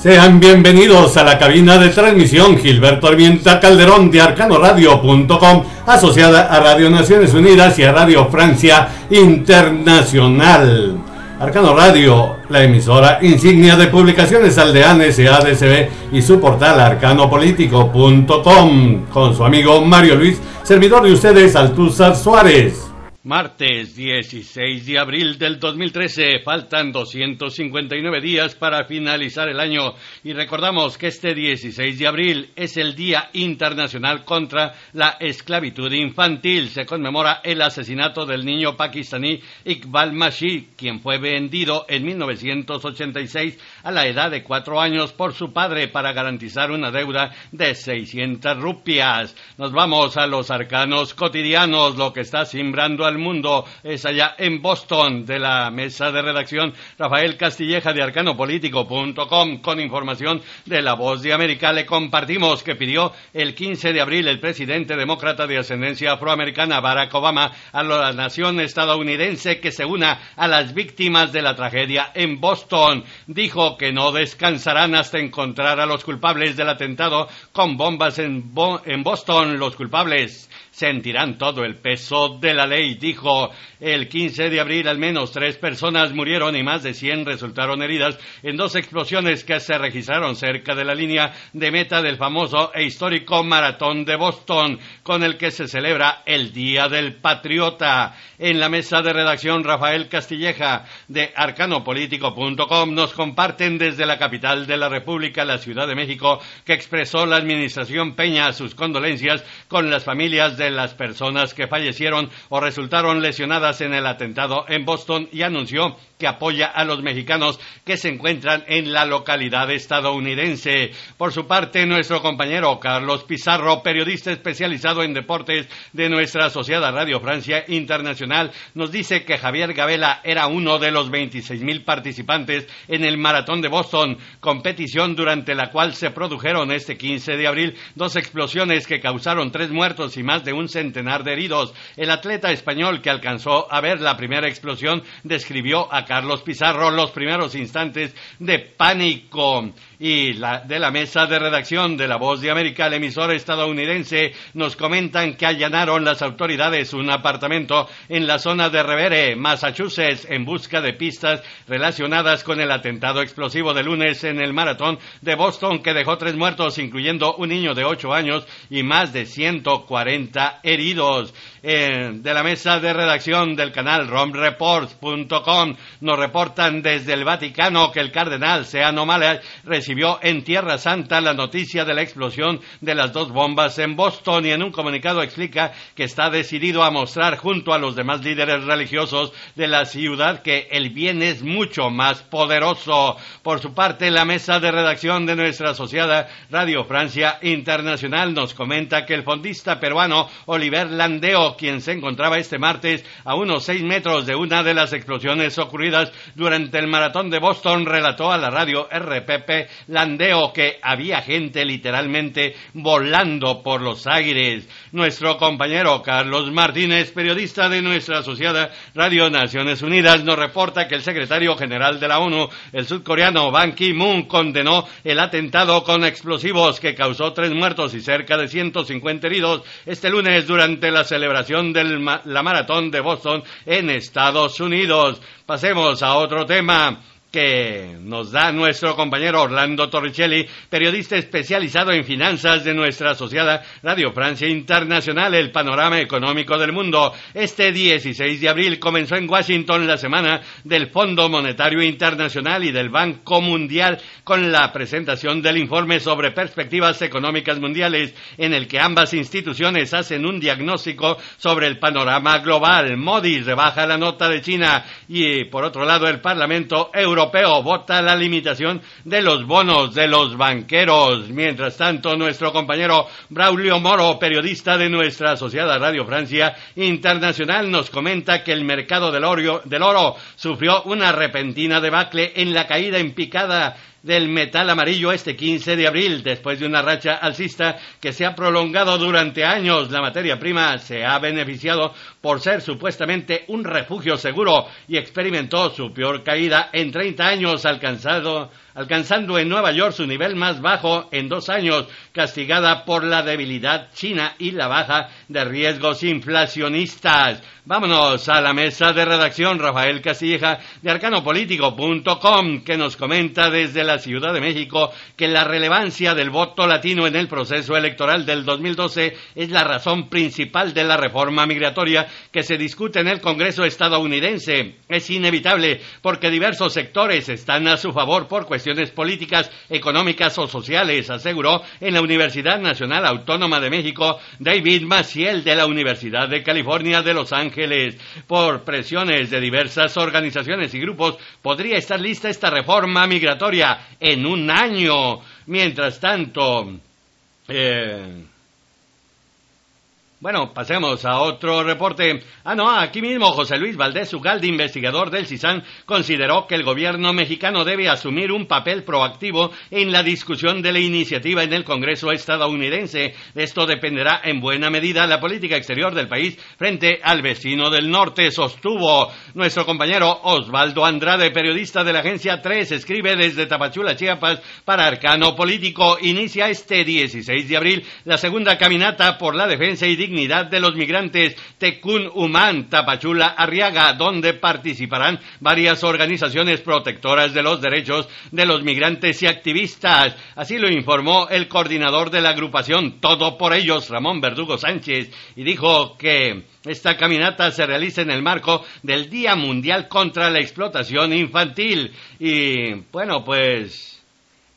Sean bienvenidos a la cabina de transmisión Gilberto Armienta Calderón de arcanoradio.com, asociada a Radio Naciones Unidas y a Radio Francia Internacional. Arcano Radio, la emisora insignia de Publicaciones Aldeanes SADCB y su portal arcanopolitico.com, con su amigo Mario Luis, servidor de ustedes, Altúzar Suárez. Martes 16 de abril del 2013, faltan 259 días para finalizar el año y recordamos que este 16 de abril es el Día Internacional contra la Esclavitud Infantil. Se conmemora el asesinato del niño pakistaní Iqbal Masih, quien fue vendido en 1986 a la edad de 4 años por su padre para garantizar una deuda de 600 rupias. Nos vamos a los arcanos cotidianos, lo que está simbrando al mundo es allá en Boston. De la mesa de redacción, Rafael Castilleja de arcanopolitico.com, con información de La Voz de América. Le compartimos que pidió el 15 de abril el presidente demócrata de ascendencia afroamericana Barack Obama a la nación estadounidense que se una a las víctimas de la tragedia en Boston. Dijo que no descansarán hasta encontrar a los culpables del atentado con bombas en Boston. Los culpables sentirán todo el peso de la ley, dijo. El 15 de abril al menos 3 personas murieron y más de 100 resultaron heridas en 2 explosiones que se registraron cerca de la línea de meta del famoso e histórico Maratón de Boston, con el que se celebra el Día del Patriota. En la mesa de redacción, Rafael Castilleja de arcanopolitico.com nos comparten desde la capital de la República, la Ciudad de México, que expresó la administración Peña sus condolencias con las familias de las personas que fallecieron o resultaron lesionadas en el atentado en Boston y anunció que apoya a los mexicanos que se encuentran en la localidad estadounidense. Por su parte, nuestro compañero Carlos Pizarro, periodista especializado en deportes de nuestra asociada Radio Francia Internacional, nos dice que Javier Gabela era uno de los 26,000 participantes en el Maratón de Boston, competición durante la cual se produjeron este 15 de abril 2 explosiones que causaron 3 muertos y más de un centenar de heridos. El atleta español que alcanzó a ver la primera explosión describió a Carlos Pizarro los primeros instantes de pánico. Y de la mesa de redacción de La Voz de América, la emisora estadounidense, nos comentan que allanaron las autoridades un apartamento en la zona de Revere, Massachusetts, en busca de pistas relacionadas con el atentado explosivo de lunes en el Maratón de Boston, que dejó 3 muertos, incluyendo un niño de 8 años y más de 140 heridos. De la mesa de redacción del canal romreports.com nos reportan desde el Vaticano que el cardenal Sean O'Malley recibió en Tierra Santa la noticia de la explosión de las 2 bombas en Boston y en un comunicado explica que está decidido a mostrar junto a los demás líderes religiosos de la ciudad que el bien es mucho más poderoso. Por su parte, la mesa de redacción de nuestra asociada Radio Francia Internacional nos comenta que el fondista peruano Oliver Landeo, quien se encontraba este martes a unos 6 metros de una de las explosiones ocurridas durante el Maratón de Boston, relató a la radio RPP Landeo que había gente literalmente volando por los aires. Nuestro compañero Carlos Martínez, periodista de nuestra asociada Radio Naciones Unidas, nos reporta que el secretario general de la ONU, el sudcoreano Ban Ki-moon, condenó el atentado con explosivos que causó 3 muertos y cerca de 150 heridos este lunes durante la celebración de la Maratón de Boston en Estados Unidos. Pasemos a otro tema que nos da nuestro compañero Orlando Torricelli, periodista especializado en finanzas de nuestra asociada Radio Francia Internacional, el panorama económico del mundo. Este 16 de abril comenzó en Washington la semana del Fondo Monetario Internacional y del Banco Mundial con la presentación del informe sobre perspectivas económicas mundiales, en el que ambas instituciones hacen un diagnóstico sobre el panorama global. Moody's rebaja la nota de China y, por otro lado, el Parlamento Europeo vota la limitación de los bonos de los banqueros. Mientras tanto, nuestro compañero Braulio Moro, periodista de nuestra asociada Radio Francia Internacional, nos comenta que el mercado del oro sufrió una repentina debacle en la caída en picada del metal amarillo este 15 de abril. Después de una racha alcista que se ha prolongado durante años, la materia prima se ha beneficiado por ser supuestamente un refugio seguro y experimentó su peor caída en 30 años, alcanzando en Nueva York su nivel más bajo en 2 años, castigada por la debilidad china y la baja de riesgos inflacionistas. Vámonos a la mesa de redacción. Rafael Castilleja de arcanopolitico.com, que nos comenta desde la Ciudad de México que la relevancia del voto latino en el proceso electoral del 2012 es la razón principal de la reforma migratoria que se discute en el Congreso estadounidense. Es inevitable porque diversos sectores están a su favor por cuestiones políticas, económicas o sociales, aseguró en la Universidad Nacional Autónoma de México David Maciel de la Universidad de California de Los Ángeles. Por presiones de diversas organizaciones y grupos, podría estar lista esta reforma migratoria en 1 año. Mientras tanto, bueno, pasemos a otro reporte. Aquí mismo José Luis Valdés Ugalde, investigador del CISAN, consideró que el gobierno mexicano debe asumir un papel proactivo en la discusión de la iniciativa en el Congreso estadounidense. Esto dependerá en buena medida la política exterior del país frente al vecino del norte, sostuvo. Nuestro compañero Osvaldo Andrade, periodista de la Agencia 3, escribe desde Tapachula, Chiapas, para Arcano Político. Inicia este 16 de abril la segunda caminata por la defensa y dignidad de los migrantes Tecún Humán, Tapachula, Arriaga, donde participarán varias organizaciones protectoras de los derechos de los migrantes y activistas. Así lo informó el coordinador de la agrupación Todo por Ellos, Ramón Verdugo Sánchez, y dijo que esta caminata se realiza en el marco del Día Mundial contra la Explotación Infantil. Y bueno, pues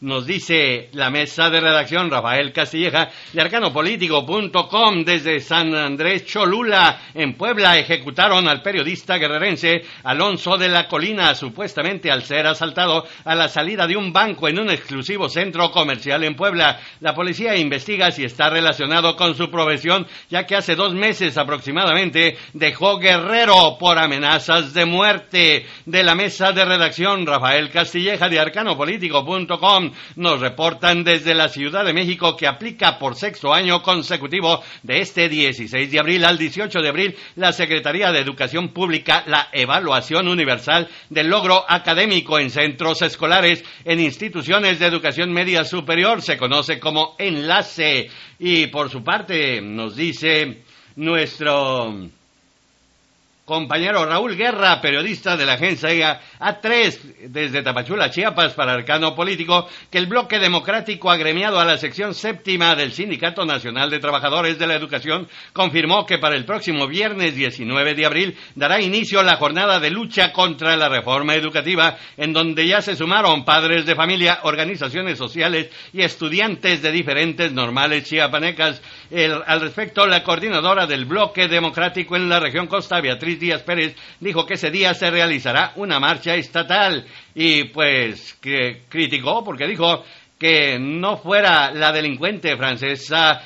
nos dice la mesa de redacción Rafael Castilleja de arcanopolitico.com, desde San Andrés Cholula, en Puebla, ejecutaron al periodista guerrerense Alonso de la Colina, supuestamente al ser asaltado a la salida de un banco en un exclusivo centro comercial en Puebla. La policía investiga si está relacionado con su profesión, ya que hace 2 meses aproximadamente dejó Guerrero por amenazas de muerte. De la mesa de redacción Rafael Castilleja de arcanopolitico.com, nos reportan desde la Ciudad de México que aplica por 6º año consecutivo, de este 16 de abril al 18 de abril, la Secretaría de Educación Pública, la evaluación universal del logro académico en centros escolares, en instituciones de educación media superior, se conoce como enlace. Y por su parte nos dice nuestro compañero Raúl Guerra, periodista de la agencia A3 desde Tapachula, Chiapas, para Arcano Político, que el bloque democrático agremiado a la sección 7ª del Sindicato Nacional de Trabajadores de la Educación confirmó que para el próximo viernes 19 de abril dará inicio la jornada de lucha contra la reforma educativa, en donde ya se sumaron padres de familia, organizaciones sociales y estudiantes de diferentes normales chiapanecas. Al respecto, la coordinadora del bloque democrático en la región Costa, Beatriz Díaz Pérez, dijo que ese día se realizará una marcha estatal, y pues que criticó porque dijo que no fuera la delincuente francesa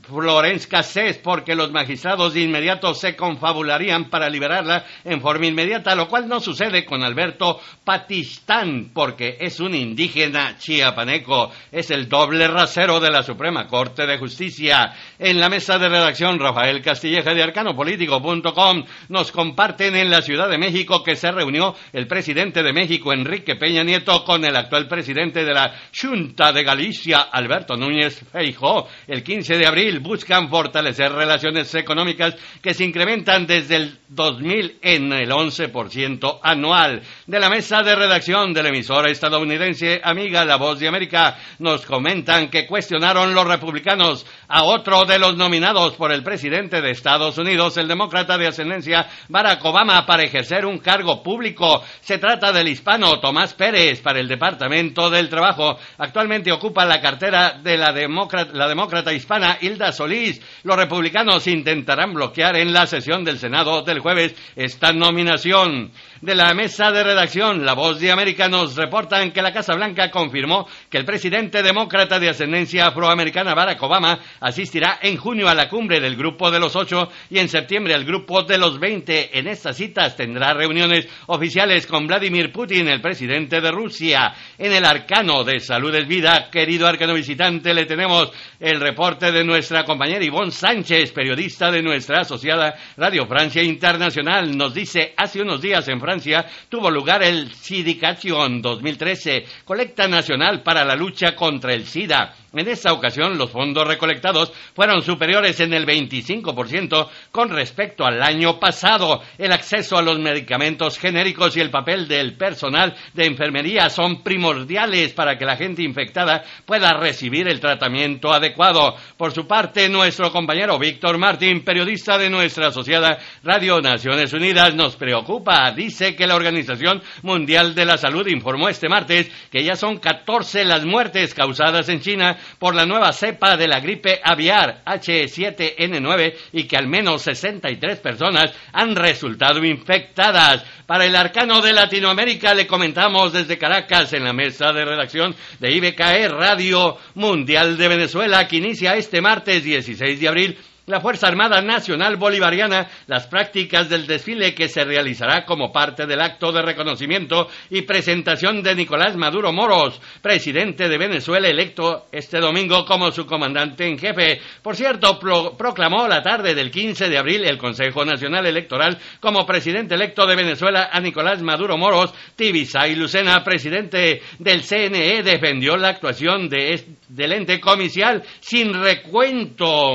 Florence Cassés, porque los magistrados de inmediato se confabularían para liberarla en forma inmediata, lo cual no sucede con Alberto Patistán, porque es un indígena chiapaneco, es el doble rasero de la Suprema Corte de Justicia. En la mesa de redacción Rafael Castilleja de arcanopolitico.com nos comparten en la Ciudad de México que se reunió el presidente de México, Enrique Peña Nieto, con el actual presidente de la Xunta de Galicia, Alberto Núñez Feijóo, el 15 de abril. Buscan fortalecer relaciones económicas que se incrementan desde el 2000 en el 11% anual. De la mesa de redacción de la emisora estadounidense amiga La Voz de América, nos comentan que cuestionaron los republicanos a otro de los nominados por el presidente de Estados Unidos, el demócrata de ascendencia Barack Obama, para ejercer un cargo público. Se trata del hispano Tomás Pérez para el Departamento del Trabajo. Actualmente ocupa la cartera de la demócrata hispana Hilda Solís. Los republicanos intentarán bloquear en la sesión del Senado del el jueves esta nominación. De la mesa de redacción, La Voz de América, nos reportan que la Casa Blanca confirmó que el presidente demócrata de ascendencia afroamericana Barack Obama asistirá en junio a la cumbre del Grupo de los 8 y en septiembre al Grupo de los 20. En estas citas tendrá reuniones oficiales con Vladimir Putin, el presidente de Rusia. En el arcano de Salud es Vida, querido arcano visitante, le tenemos el reporte de nuestra compañera Ivonne Sánchez, periodista de nuestra asociada Radio Francia Internacional. Nos dice, hace unos días en Francia tuvo lugar el Sidication 2013, colecta nacional para la lucha contra el SIDA. En esta ocasión, los fondos recolectados fueron superiores en el 25% con respecto al año pasado. El acceso a los medicamentos genéricos y el papel del personal de enfermería son primordiales para que la gente infectada pueda recibir el tratamiento adecuado. Por su parte, nuestro compañero Víctor Martín, periodista de nuestra asociada Radio Naciones Unidas, nos preocupa. Dice que la Organización Mundial de la Salud informó este martes que ya son 14 las muertes causadas en China por la nueva cepa de la gripe aviar H7N9 y que al menos 63 personas han resultado infectadas. Para el arcano de Latinoamérica le comentamos desde Caracas en la mesa de redacción de IBKE Radio Mundial de Venezuela, que inicia este martes 16 de abril la Fuerza Armada Nacional Bolivariana las prácticas del desfile que se realizará como parte del acto de reconocimiento y presentación de Nicolás Maduro Moros, presidente de Venezuela, electo este domingo como su comandante en jefe. Por cierto, proclamó la tarde del 15 de abril el Consejo Nacional Electoral como presidente electo de Venezuela a Nicolás Maduro Moros. Tibisay Lucena, presidente del CNE, defendió la actuación del ente comicial sin recuento.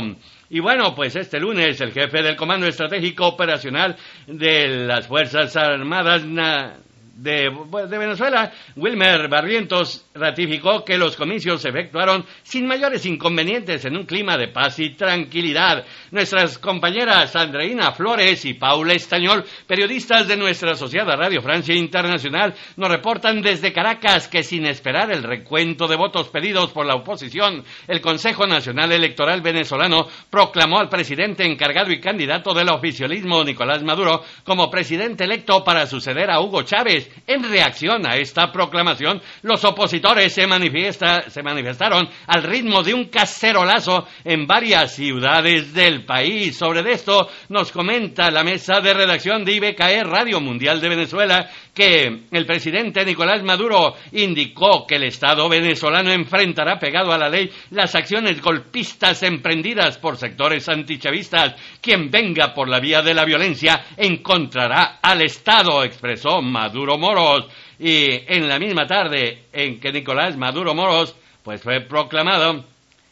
Y bueno, pues este lunes el jefe del Comando Estratégico Operacional de las Fuerzas Armadas de Venezuela, Wilmer Barrientos, ratificó que los comicios se efectuaron sin mayores inconvenientes en un clima de paz y tranquilidad. Nuestras compañeras Andreina Flores y Paula Estañol, periodistas de nuestra asociada Radio Francia Internacional, nos reportan desde Caracas que sin esperar el recuento de votos pedidos por la oposición, el Consejo Nacional Electoral venezolano proclamó al presidente encargado y candidato del oficialismo, Nicolás Maduro, como presidente electo para suceder a Hugo Chávez. En reacción a esta proclamación, los opositores se manifestaron al ritmo de un cacerolazo en varias ciudades del país. Sobre esto nos comenta la mesa de redacción de IBKE Radio Mundial de Venezuela que el presidente Nicolás Maduro indicó que el Estado venezolano enfrentará pegado a la ley las acciones golpistas emprendidas por sectores antichavistas. Quien venga por la vía de la violencia encontrará al Estado, expresó Maduro Moros. Y en la misma tarde en que Nicolás Maduro Moros pues fue proclamado,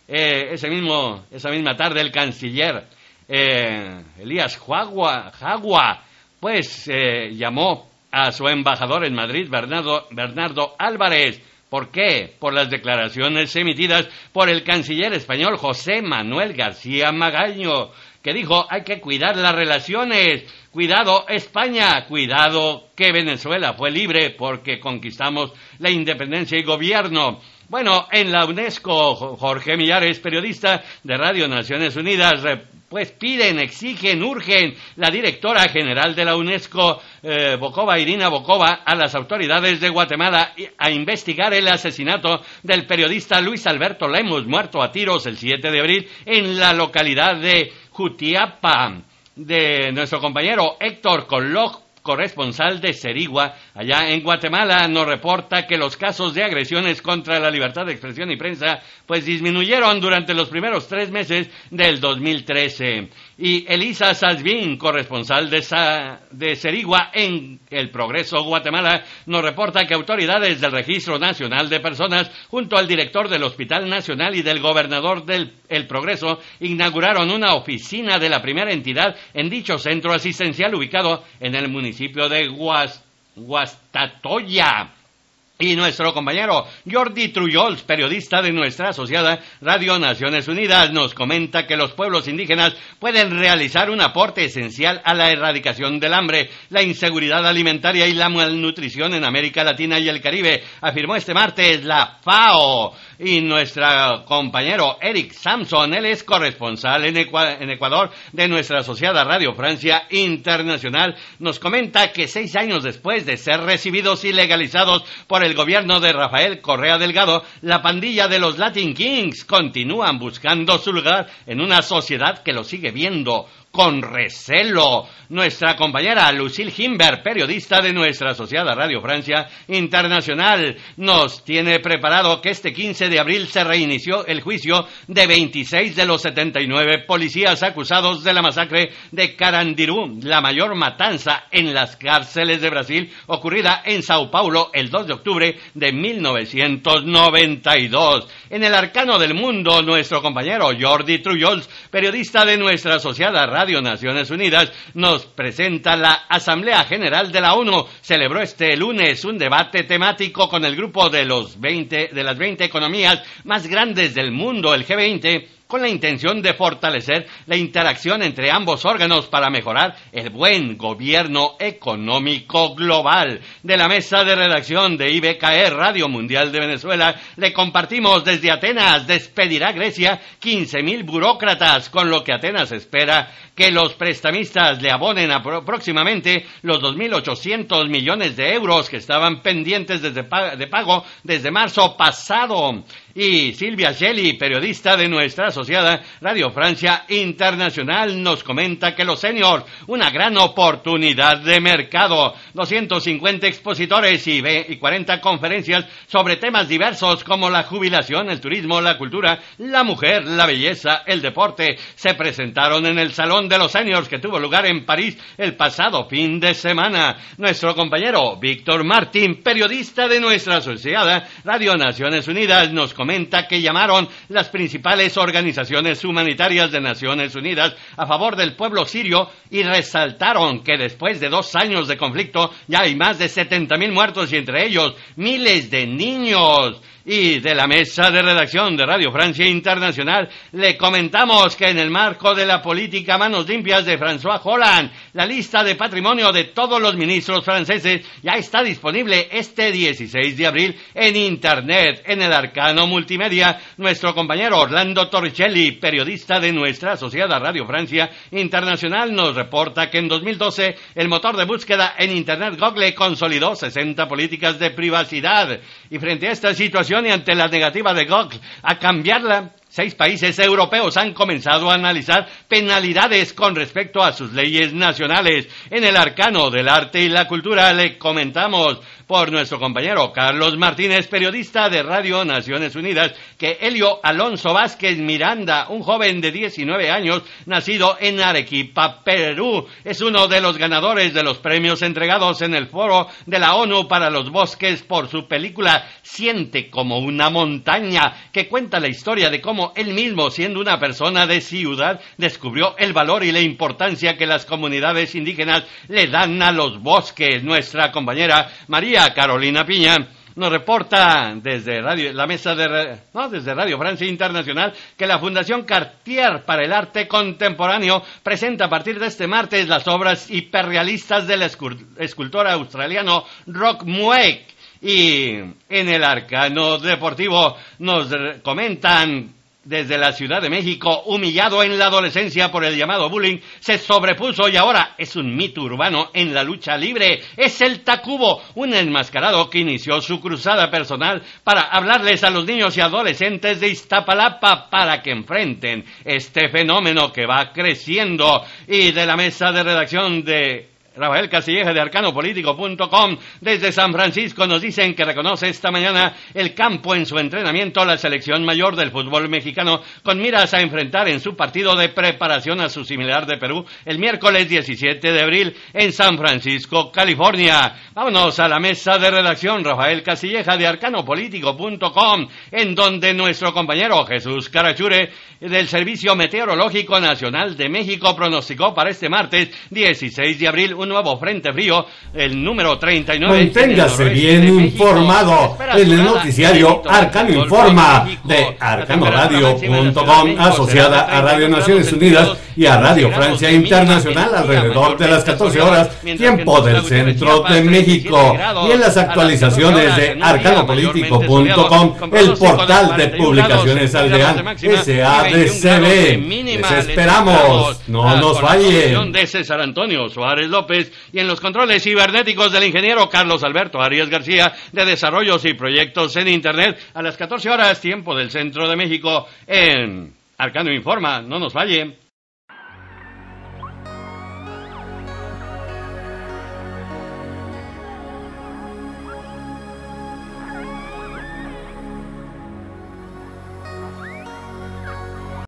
esa misma tarde el canciller Elías Jagua pues llamó a su embajador en Madrid, Bernardo Álvarez. ¿Por qué? Por las declaraciones emitidas por el canciller español José Manuel García Magaño, que dijo: hay que cuidar las relaciones, cuidado España, cuidado que Venezuela fue libre porque conquistamos la independencia y gobierno. Bueno, en la UNESCO, Jorge Millares, periodista de Radio Naciones Unidas, pues piden, exigen, urgen la directora general de la UNESCO, Irina Bokova, a las autoridades de Guatemala a investigar el asesinato del periodista Luis Alberto Lemus, muerto a tiros el 7 de abril en la localidad de Jutiapa. De nuestro compañero Héctor Coloj, corresponsal de Serigua, allá en Guatemala, nos reporta que los casos de agresiones contra la libertad de expresión y prensa pues disminuyeron durante los primeros 3 meses del 2013. Y Elisa Salzvín, corresponsal de Serigua en El Progreso, Guatemala, nos reporta que autoridades del Registro Nacional de Personas, junto al director del Hospital Nacional y del gobernador del El Progreso, inauguraron una oficina de la primera entidad en dicho centro asistencial ubicado en el municipio de Guastatoya. Y nuestro compañero Jordi Trullols, periodista de nuestra asociada Radio Naciones Unidas, nos comenta que los pueblos indígenas pueden realizar un aporte esencial a la erradicación del hambre, la inseguridad alimentaria y la malnutrición en América Latina y el Caribe, afirmó este martes la FAO. y nuestro compañero Eric Samson, él es corresponsal en Ecuador de nuestra asociada Radio Francia Internacional, nos comenta que 6 años después de ser recibidos y legalizados por el gobierno de Rafael Correa Delgado, la pandilla de los Latin Kings continúan buscando su lugar en una sociedad que lo sigue viendo con recelo. Nuestra compañera Lucille Himber, periodista de nuestra asociada Radio Francia Internacional, nos tiene preparado que este 15 de abril se reinició el juicio de 26 de los 79 policías acusados de la masacre de Carandiru, la mayor matanza en las cárceles de Brasil, ocurrida en Sao Paulo el 2 de octubre de 1992. En el arcano del mundo, nuestro compañero Jordi Trujols, periodista de nuestra asociada Radio Naciones Unidas, nos presenta la Asamblea General de la ONU. Celebró este lunes un debate temático con el grupo de las 20 economías más grandes del mundo, el G20, con la intención de fortalecer la interacción entre ambos órganos para mejorar el buen gobierno económico global. De la mesa de redacción de IBKE Radio Mundial de Venezuela, le compartimos desde Atenas: despedirá Grecia 15.000 burócratas, con lo que Atenas espera que los prestamistas le abonen próximamente los 2.800 millones de euros que estaban pendientes de pago desde marzo pasado. Y Silvia Shelley, periodista de nuestra asociada Radio Francia Internacional, nos comenta que los seniors, una gran oportunidad de mercado. 250 expositores y 40 conferencias sobre temas diversos como la jubilación, el turismo, la cultura, la mujer, la belleza, el deporte, se presentaron en el Salón de los Seniors que tuvo lugar en París el pasado fin de semana. Nuestro compañero Víctor Martín, periodista de nuestra asociada Radio Naciones Unidas, nos comenta que llamaron las principales organizaciones humanitarias de Naciones Unidas a favor del pueblo sirio y resaltaron que después de 2 años de conflicto ya hay más de 70.000 muertos y entre ellos miles de niños. Y de la mesa de redacción de Radio Francia Internacional le comentamos que en el marco de la política manos limpias de François Hollande, la lista de patrimonio de todos los ministros franceses ya está disponible este 16 de abril en Internet. En el arcano multimedia, nuestro compañero Orlando Torricelli, periodista de nuestra asociada Radio Francia Internacional, nos reporta que en 2012 el motor de búsqueda en Internet Google consolidó 60 políticas de privacidad. Y frente a esta situación y ante la negativa de Google a cambiarla, 6 países europeos han comenzado a analizar penalidades con respecto a sus leyes nacionales. En el arcano del arte y la cultura le comentamos por nuestro compañero Carlos Martínez, periodista de Radio Naciones Unidas, que Helio Alonso Vázquez Miranda, un joven de 19 años, nacido en Arequipa, Perú, es uno de los ganadores de los premios entregados en el Foro de la ONU para los Bosques por su película Siente como una montaña, que cuenta la historia de cómo él mismo, siendo una persona de ciudad, descubrió el valor y la importancia que las comunidades indígenas le dan a los bosques. Nuestra compañera María Carolina Piña nos reporta desde desde Radio Francia Internacional que la Fundación Cartier para el Arte Contemporáneo presenta a partir de este martes las obras hiperrealistas del escultor australiano Rock Mueck. Y en el arcano deportivo nos comentan desde la Ciudad de México: humillado en la adolescencia por el llamado bullying, se sobrepuso y ahora es un mito urbano en la lucha libre. Es el Tacubo, un enmascarado que inició su cruzada personal para hablarles a los niños y adolescentes de Iztapalapa para que enfrenten este fenómeno que va creciendo. Y de la mesa de redacción de Rafael Castilleja de arcanopolitico.com desde San Francisco nos dicen que reconoce esta mañana el campo en su entrenamiento a la selección mayor del fútbol mexicano con miras a enfrentar en su partido de preparación a su similar de Perú el miércoles 17 de abril en San Francisco, California. Vámonos a la mesa de redacción Rafael Castilleja de arcanopolitico.com, en donde nuestro compañero Jesús Carachure del Servicio Meteorológico Nacional de México pronosticó para este martes 16 de abril un nuevo frente frío, el número 39. Manténgase bien informado en el noticiario Arcano Informa de arcanoradio.com, asociada a Radio Naciones Unidas y a Radio Francia Internacional, alrededor de las 14 horas, tiempo del centro de México. Y en las actualizaciones de arcanopolitico.com, el portal de publicaciones aldean SADCB. Les esperamos, no nos fallen. De César Antonio Suárez López, y en los controles cibernéticos del ingeniero Carlos Alberto Arias García, de desarrollos y proyectos en Internet, a las 14 horas, tiempo del centro de México, en Arcano Informa. No nos falle.